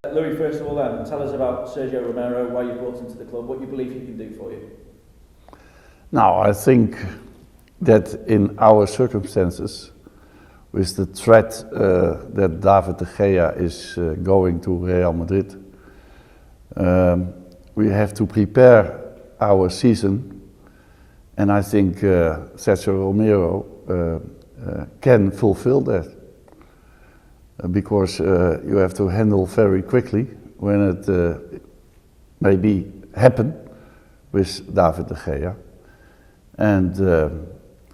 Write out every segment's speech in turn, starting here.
Louis, first of all then, tell us about Sergio Romero, why you brought him to the club, what you believe he can do for you. Now, I think that in our circumstances, with the threat that David de Gea is going to Real Madrid, we have to prepare our season, and I think Sergio Romero can fulfill that. Because you have to handle very quickly when it maybe happen with David de Gea. And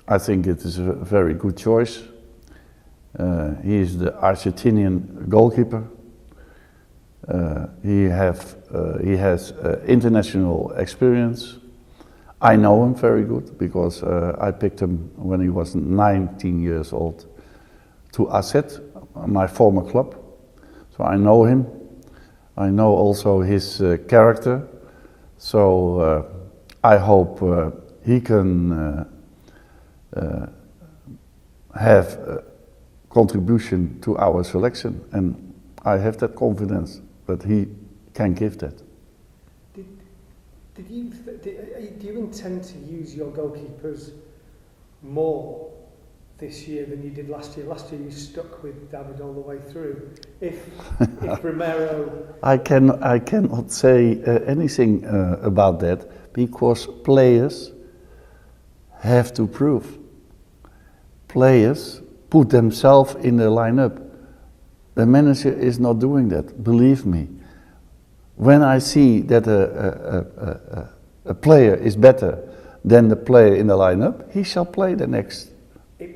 I think it is a very good choice. He is the Argentinian goalkeeper. He has international experience. I know him very good because I picked him when he was 19 years old to Asset, my former club. So I know him. I know also his character. So I hope he can have a contribution to our selection, and I have that confidence that he can give that. Do you intend to use your goalkeepers more this year than you did last year? Last year you stuck with David all the way through. If Romero... I cannot say anything about that, because players have to prove. Players put themselves in the lineup. The manager is not doing that, believe me. When I see that a player is better than the player in the lineup, he shall play the next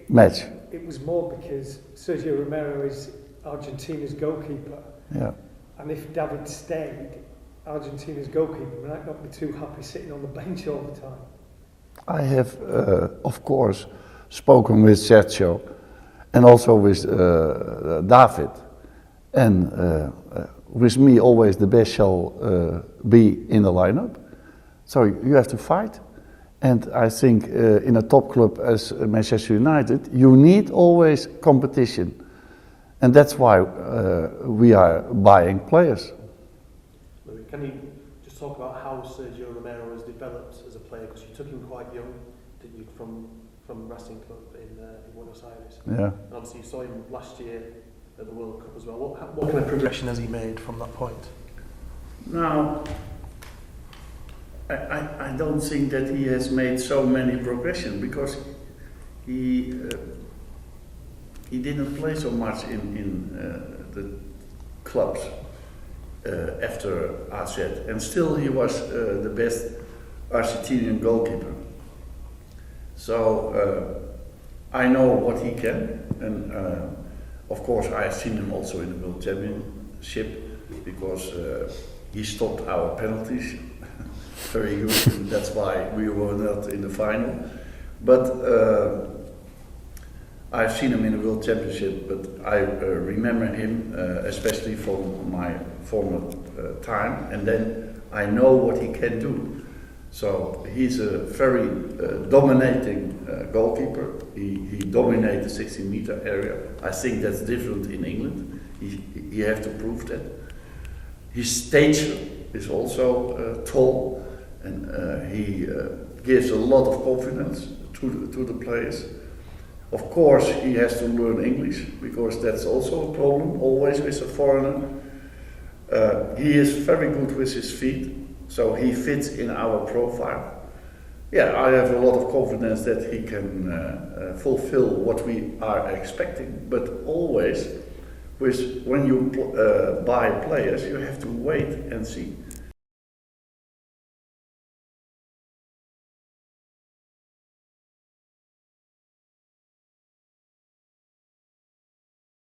match. It was more because Sergio Romero is Argentina's goalkeeper. Yeah. And if David stayed, Argentina's goalkeeper might not be too happy sitting on the bench all the time. I have, of course, spoken with Sergio and also with David. And with me, always the best shall be in the lineup. So you have to fight. And I think in a top club as Manchester United, you need always competition. And that's why we are buying players. Louis, can you just talk about how Sergio Romero has developed as a player? Because you took him quite young, didn't you, from Racing Club in Buenos Aires? Yeah. And obviously you saw him last year at the World Cup as well. What kind of progression has he made from that point? Now, I don't think that he has made so many progression, because he didn't play so much in the clubs after AZ, and still he was the best Argentinian goalkeeper. So I know what he can, and of course I have seen him also in the World Championship, because he stopped our penalties very good, and that's why we were not in the final. But I've seen him in the World Championship, but I remember him especially from my former time, and then I know what he can do. So he's a very dominating goalkeeper. He dominates the 60-meter area. I think that's different in England. He has to prove that. His stature is also tall, and he gives a lot of confidence to the players. Of course, he has to learn English, because that's also a problem, always with a foreigner. He is very good with his feet, so he fits in our profile. Yeah, I have a lot of confidence that he can fulfill what we are expecting, but always, when you buy players, you have to wait and see.